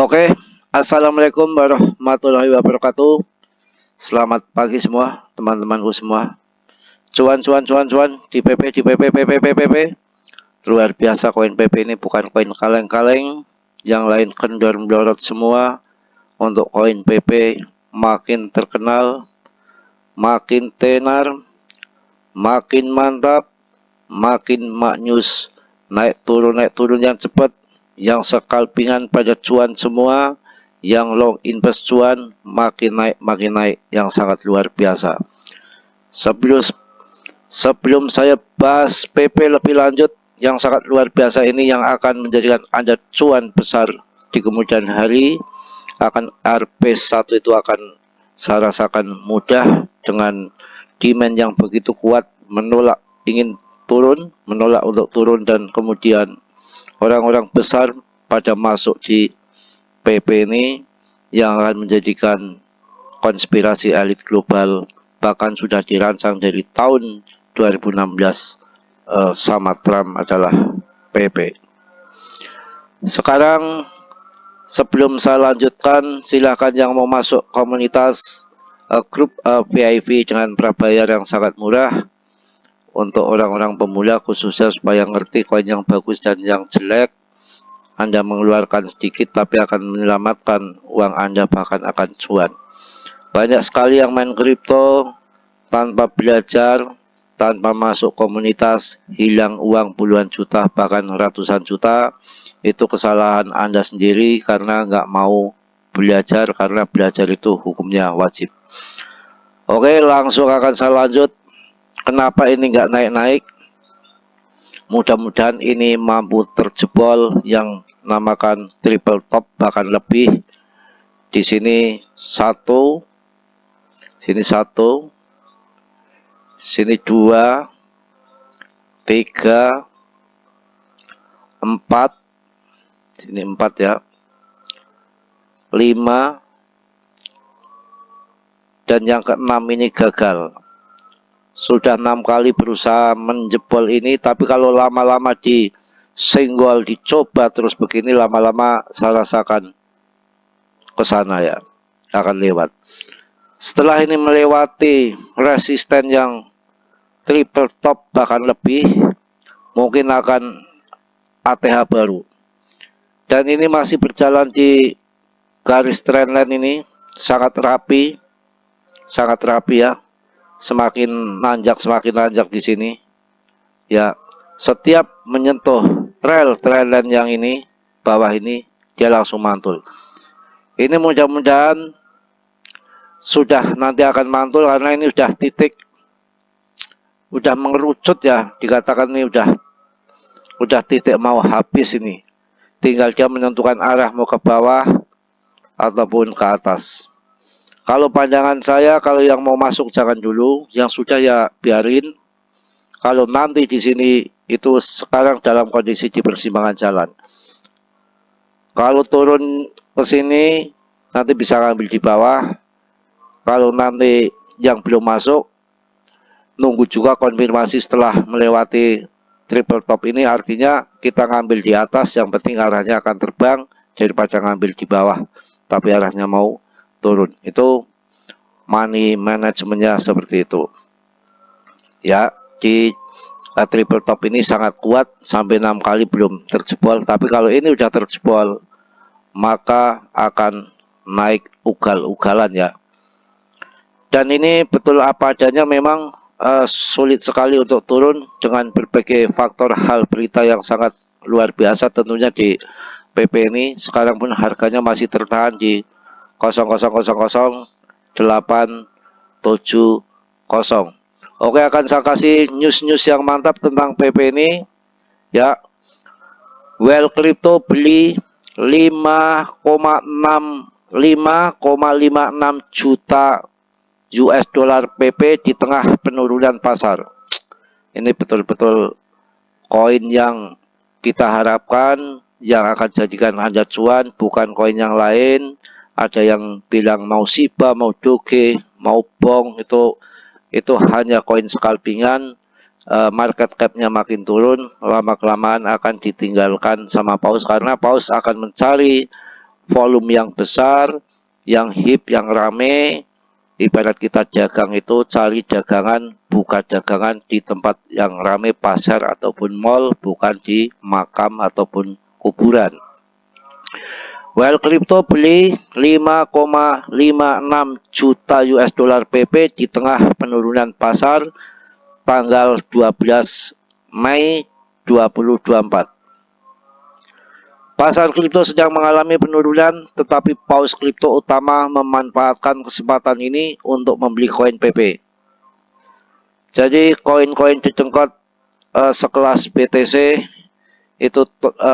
Oke, assalamualaikum warahmatullahi wabarakatuh. Selamat pagi semua, teman-temanku semua. Cuan di PP, di PP, PP. Luar biasa koin PP ini bukan koin kaleng-kaleng. Yang lain kendor melorot semua. Untuk koin PP makin terkenal, makin tenar, makin mantap, makin maknyus. Naik turun yang cepat. Yang scalpingan pada cuan semua, yang long invest cuan makin naik yang sangat luar biasa. Sebelum saya bahas PP lebih lanjut yang sangat luar biasa ini yang akan menjadikan Anda cuan besar di kemudian hari, akan RP1 itu akan saya rasakan mudah dengan demand yang begitu kuat, menolak untuk turun, dan kemudian orang-orang besar pada masuk di PP ini yang akan menjadikan konspirasi elit global, bahkan sudah dirancang dari tahun 2016 sama Trump adalah PP. Sekarang sebelum saya lanjutkan, silahkan yang mau masuk komunitas grup VIP dengan prabayar yang sangat murah untuk orang-orang pemula khususnya supaya ngerti koin yang bagus dan yang jelek. Anda mengeluarkan sedikit tapi akan menyelamatkan uang Anda, bahkan akan cuan. Banyak sekali yang main kripto tanpa belajar, tanpa masuk komunitas, hilang uang puluhan juta bahkan ratusan juta. Itu kesalahan Anda sendiri karena nggak mau belajar, karena belajar itu hukumnya wajib. Oke, langsung akan saya lanjut. Kenapa ini nggak naik-naik? Mudah-mudahan ini mampu terjebol yang namakan triple top bahkan lebih. Di sini satu, sini 2, 3, 4, sini 4 ya, 5, dan yang keenam ini gagal. Sudah 6 kali berusaha menjebol ini, tapi kalau lama-lama disenggol, dicoba terus begini, lama-lama saya rasakan ke sana ya, akan lewat. Setelah ini melewati resisten yang triple top bahkan lebih, mungkin akan ATH baru. Dan ini masih berjalan di garis trendline ini, sangat rapi ya. Semakin nanjak di sini. Ya, setiap menyentuh rel trendline yang ini, bawah ini, dia langsung mantul. Ini mudah-mudahan sudah nanti akan mantul karena ini udah titik, udah mengerucut ya, dikatakan ini udah titik mau habis ini. Tinggal dia menentukan arah mau ke bawah ataupun ke atas. Kalau pandangan saya, kalau yang mau masuk jangan dulu, yang sudah ya biarin. Kalau nanti di sini itu sekarang dalam kondisi di persimpangan jalan. Kalau turun ke sini nanti bisa ngambil di bawah. Kalau nanti yang belum masuk, nunggu juga konfirmasi setelah melewati triple top ini, artinya kita ngambil di atas, yang penting arahnya akan terbang daripada ngambil di bawah tapi arahnya mau turun. Itu money manajemennya seperti itu ya. Di triple top ini sangat kuat, sampai 6 kali belum terjebol, tapi kalau ini udah terjebol maka akan naik ugal-ugalan ya. Dan ini betul apa adanya, memang sulit sekali untuk turun dengan berbagai faktor hal berita yang sangat luar biasa tentunya di PP ini. Sekarang pun harganya masih tertahan di 0,00870. Oke, akan saya kasih news yang mantap tentang PP ini ya. Well Crypto beli 5,56 juta US dollar PP di tengah penurunan pasar. Ini betul-betul koin yang kita harapkan yang akan jadikan Anda cuan, bukan koin yang lain. Ada yang bilang mau Shiba, mau Doge, mau Bong, itu hanya koin scalpingan. Market capnya makin turun, lama-kelamaan akan ditinggalkan sama paus, karena paus akan mencari volume yang besar, yang hip, yang rame. Ibarat kita dagang itu cari dagangan, buka dagangan di tempat yang rame, pasar ataupun mall, bukan di makam ataupun kuburan. Well, kripto beli 5,56 juta US dollar PP di tengah penurunan pasar tanggal 12 Mei 2024. Pasar kripto sedang mengalami penurunan, tetapi paus kripto utama memanfaatkan kesempatan ini untuk membeli koin PP. Jadi koin-koin dicengkot sekelas BTC itu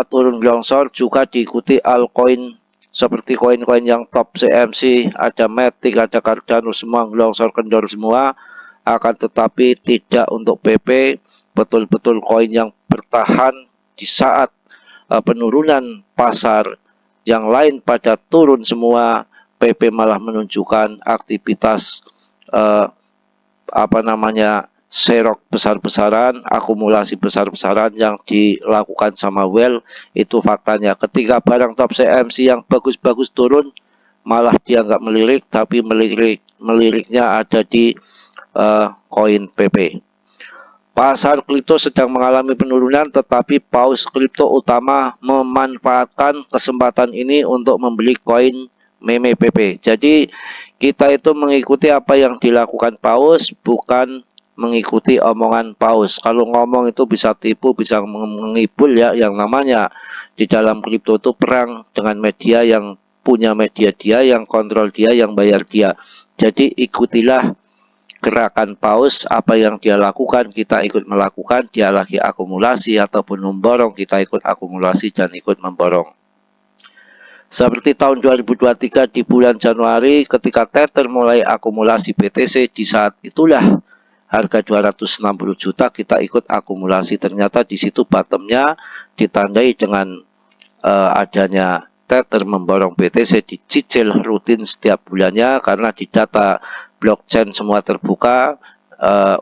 turun longsor, juga diikuti altcoin seperti koin-koin yang top CMC, ada Matic, ada Cardano, semua longsor kendor semua. Akan tetapi tidak untuk PP, betul-betul koin yang bertahan di saat penurunan pasar yang lain pada turun semua. PP malah menunjukkan aktivitas serok besar-besaran, akumulasi besar-besaran yang dilakukan sama Well. Itu faktanya. Ketika barang top CMC yang bagus-bagus turun, malah dia nggak melirik, tapi meliriknya ada di koin PP. Pasar kripto sedang mengalami penurunan, tetapi paus kripto utama memanfaatkan kesempatan ini untuk membeli koin meme PP. Jadi kita itu mengikuti apa yang dilakukan paus, bukan mengikuti omongan paus. Kalau ngomong itu bisa tipu, bisa mengibul ya. Yang namanya di dalam kripto itu perang dengan media yang punya media dia, yang kontrol dia, yang bayar dia. Jadi ikutilah gerakan paus, apa yang dia lakukan kita ikut melakukan. Dia lagi akumulasi ataupun memborong, kita ikut akumulasi dan ikut memborong. Seperti tahun 2023 di bulan Januari ketika Tether mulai akumulasi BTC, di saat itulah harga 260 juta kita ikut akumulasi. Ternyata di situ bottomnya ditandai dengan adanya Tether memborong BTC, dicicil rutin setiap bulannya karena di data blockchain semua terbuka,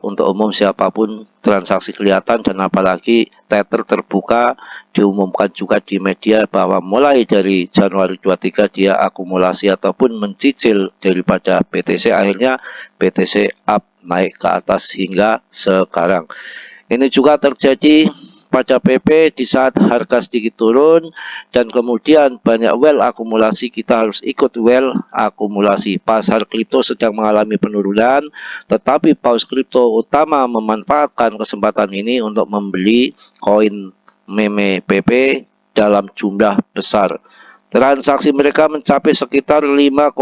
untuk umum siapapun transaksi kelihatan, dan apalagi Tether terbuka, diumumkan juga di media bahwa mulai dari Januari 23 dia akumulasi ataupun mencicil daripada BTC. Akhirnya BTC up, naik ke atas hingga sekarang. Ini juga terjadi pada PP di saat harga sedikit turun dan kemudian banyak well akumulasi, kita harus ikut well akumulasi. Pasar kripto sedang mengalami penurunan, tetapi paus kripto utama memanfaatkan kesempatan ini untuk membeli koin meme PP dalam jumlah besar. Transaksi mereka mencapai sekitar 5,56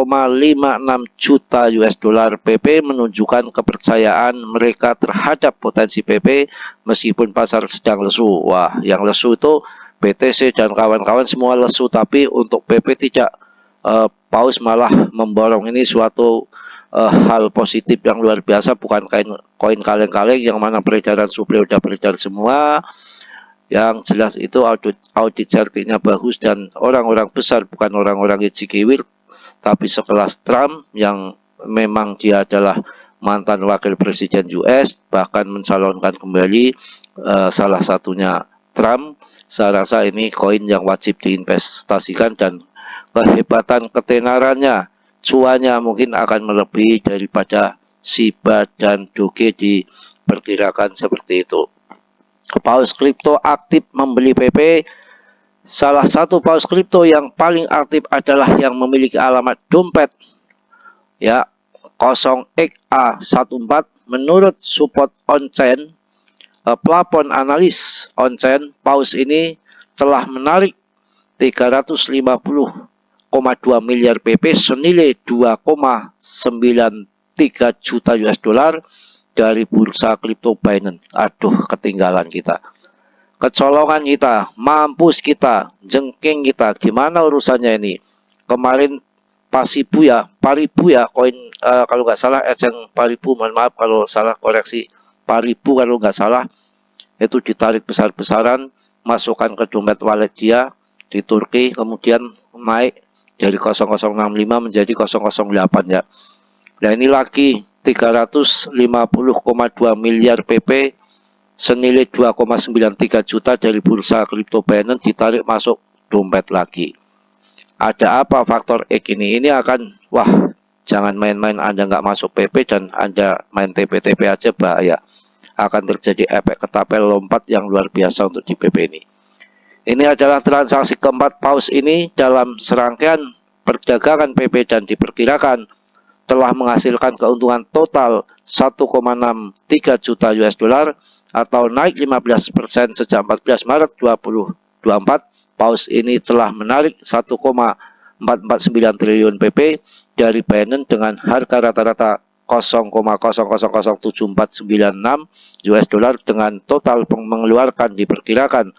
juta US dollar PP, menunjukkan kepercayaan mereka terhadap potensi PP meskipun pasar sedang lesu. Wah, yang lesu itu BTC dan kawan-kawan semua lesu, tapi untuk PP tidak. Paus malah memborong. Ini suatu hal positif yang luar biasa, bukan koin kaleng-kaleng yang mana peredaran suplai udah beredar semua. Yang jelas itu audit sertifikatnya bagus dan orang-orang besar, bukan orang-orang cikiwir, tapi sekelas Trump yang memang dia adalah mantan wakil presiden US, bahkan mencalonkan kembali, salah satunya Trump. Saya rasa ini koin yang wajib diinvestasikan dan kehebatan ketenarannya, cuannya mungkin akan melebihi daripada Shiba dan Doge, diperkirakan seperti itu. Paus kripto aktif membeli PP. Salah satu paus kripto yang paling aktif adalah yang memiliki alamat dompet ya 0XA14. Menurut support on-chain, plafon analis on-chain, paus ini telah menarik 350,2 miliar PP senilai 2,93 juta US dollar dari bursa kripto Binance. Aduh, ketinggalan kita, kecolongan kita, mampus kita, jengking kita. Gimana urusannya ini? Kemarin Paribu ya koin, kalau nggak salah Eceng Paribu, mohon maaf kalau salah, koreksi, Paribu kalau nggak salah, itu ditarik besar-besaran, masukkan ke dompet wallet dia di Turki, kemudian naik dari 0065 menjadi 008 ya. Nah ini lagi 350,2 miliar PP senilai 2,93 juta dari bursa kripto Binance ditarik masuk dompet lagi. Ada apa faktor X ini? Ini akan, wah, jangan main-main Anda nggak masuk PP dan Anda main TP-TP aja bahaya. Akan terjadi efek ketapel lompat yang luar biasa untuk di PP ini. Ini adalah transaksi keempat paus ini dalam serangkaian perdagangan PP dan diperkirakan telah menghasilkan keuntungan total 1,63 juta US dollar atau naik 15% sejak 14 Maret 2024. Paus ini telah menarik 1,449 triliun PP dari Binance dengan harga rata-rata 0,00074996 US dollar dengan total mengeluarkan diperkirakan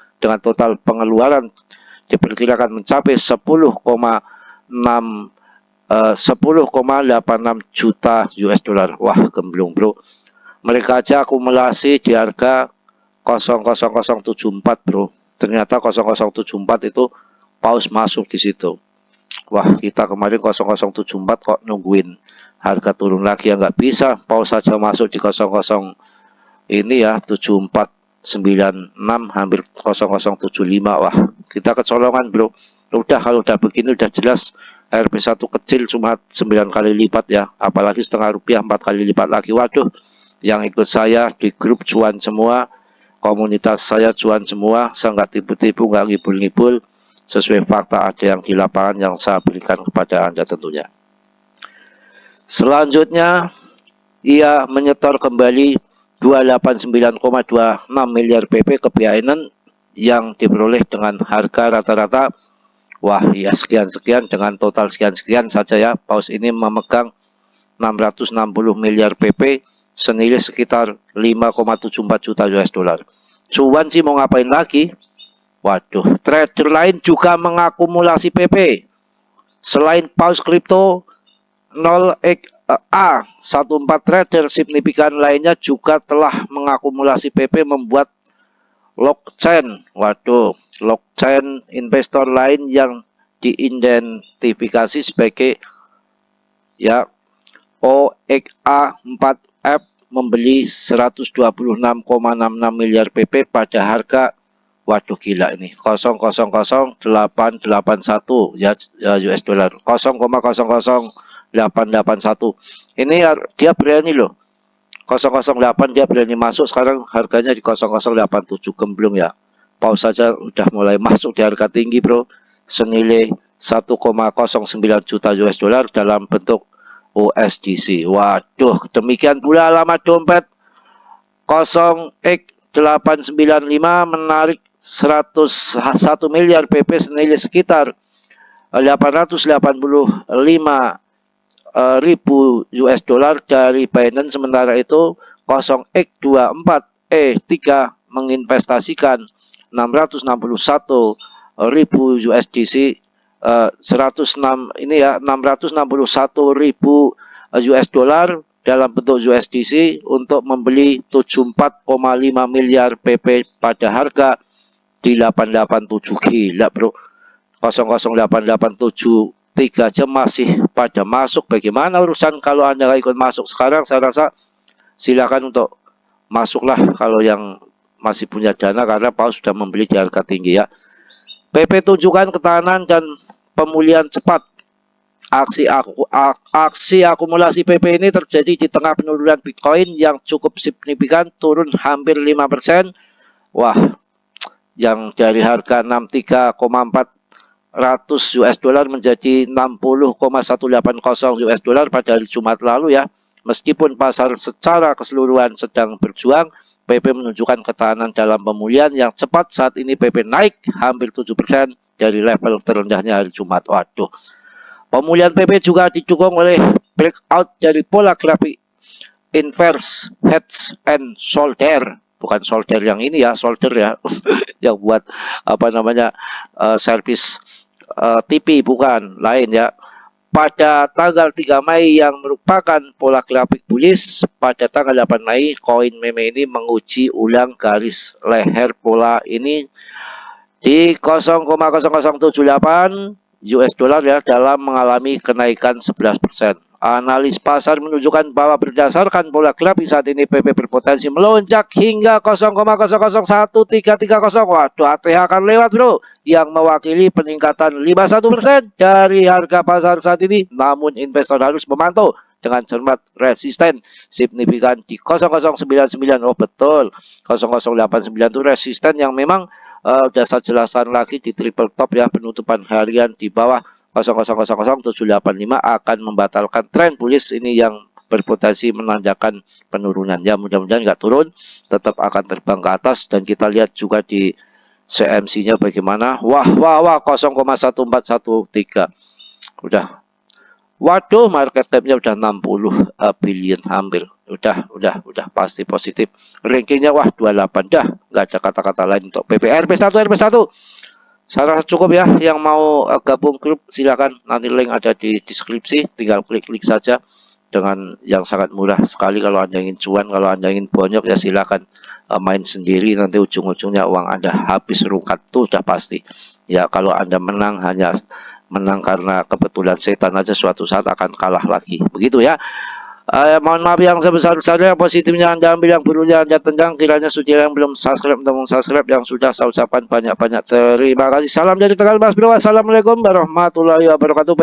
mencapai 10,86 juta US dollar. Wah, gemblong bro. Mereka aja akumulasi di harga 0,0074 bro. Ternyata 0,074 itu paus masuk di situ. Wah, kita kemarin 0,074 kok nungguin harga turun lagi ya, nggak bisa. Paus saja masuk di 00 ini ya, 7496 hampir 0075. Wah, kita kecolongan bro. Udah, kalau udah begini udah jelas RP1 kecil cuma 9 kali lipat ya, apalagi setengah rupiah 4 kali lipat lagi. Waduh, yang ikut saya di grup cuan semua, komunitas saya cuan semua. Saya nggak tipu-tipu, nggak ngibul-ngibul, sesuai fakta ada yang di lapangan yang saya berikan kepada Anda tentunya. Selanjutnya, ia menyetor kembali 289,26 miliar PP ke Binance yang diperoleh dengan harga rata-rata, wah ya, sekian-sekian dengan total sekian-sekian saja ya. Paus ini memegang 660 miliar PP senilai sekitar 5,74 juta US dollar. Cuan sih mau ngapain lagi? Waduh, trader lain juga mengakumulasi PP. Selain paus kripto 0xA14 trader signifikan lainnya juga telah mengakumulasi PP membuat blockchain. Waduh, blockchain investor lain yang diidentifikasi sebagai ya OXA4F membeli 126,66 miliar PP pada harga, waduh gila ini, 0,00881 ya, US dollar, 0,00881. Ini dia berani loh, 008 dia berani masuk, sekarang harganya di 0087, gemblong ya. Paus saja udah mulai masuk di harga tinggi bro, senilai 1,09 juta US dollar dalam bentuk USDC. Waduh, demikian pula alamat dompet 0x895 menarik 101 miliar PP senilai sekitar 885 ribu US dollar dari Binance. Sementara itu 0x24E3 menginvestasikan 661 ribu USDC 106 ini ya, 661 ribu US dollar dalam bentuk USDC untuk membeli 74,5 miliar PP pada harga di 887. Gila bro, 00887 3 jam masih pada masuk. Bagaimana urusan kalau Anda nggak ikut masuk sekarang? Saya rasa silakan untuk masuklah kalau yang masih punya dana, karena paus sudah membeli di harga tinggi ya. PP tunjukkan ketahanan dan pemulihan cepat. Aksi akumulasi PP ini terjadi di tengah penurunan Bitcoin yang cukup signifikan, turun hampir 5%. Wah, yang dari harga 63,4 US dollar menjadi 60,180 US dollar pada hari Jumat lalu ya. Meskipun pasar secara keseluruhan sedang berjuang, PP menunjukkan ketahanan dalam pemulihan yang cepat. Saat ini PP naik hampir 7% dari level terendahnya hari Jumat. Waduh. Pemulihan PP juga didukung oleh breakout dari pola grafik inverse head and shoulder. Bukan shoulder yang ini ya, shoulder ya, yang buat apa namanya, servis TV, bukan, lain ya. Pada tanggal 3 Mei yang merupakan pola grafik bullish, pada tanggal 8 Mei koin meme ini menguji ulang garis leher pola ini di 0,0078 US dollar ya, dalam mengalami kenaikan 11%. Analis pasar menunjukkan bahwa berdasarkan pola grafik saat ini PP berpotensi melonjak hingga 0,001330. Waduh, ATH akan lewat bro, yang mewakili peningkatan 51% dari harga pasar saat ini. Namun investor harus memantau dengan cermat resisten signifikan di 0099. Oh betul, 0089 itu resisten yang memang udah saya jelaskan lagi di triple top ya, penutupan harian di bawah 0,000785 akan membatalkan tren bullish ini yang berpotensi menandakan penurunan. Ya mudah-mudahan nggak turun, tetap akan terbang ke atas. Dan kita lihat juga di CMC-nya bagaimana. Wah 0,1413 udah. Waduh, market cap-nya udah 60 billion hampir. Udah pasti positif. Rankingnya wah 28 dah. Nggak ada kata-kata lain untuk PPR RP1. Saya rasa cukup ya. Yang mau gabung grup silakan, nanti link ada di deskripsi, tinggal klik-klik saja dengan yang sangat murah sekali. Kalau Anda ingin cuan, kalau Anda ingin bonyok ya silakan main sendiri, nanti ujung-ujungnya uang Anda habis rungkat tuh sudah pasti. Ya kalau Anda menang hanya menang karena kebetulan setan aja, suatu saat akan kalah lagi. Begitu ya. Mohon maaf yang sebesar-besarnya, positifnya Anda ambil, yang buruknya Anda tendang. Kiranya suci yang belum subscribe untuk subscribe, yang sudah saya ucapkan banyak-banyak terima kasih. Salam dari Tegal Mas Bro. Assalamualaikum warahmatullahi wabarakatuh.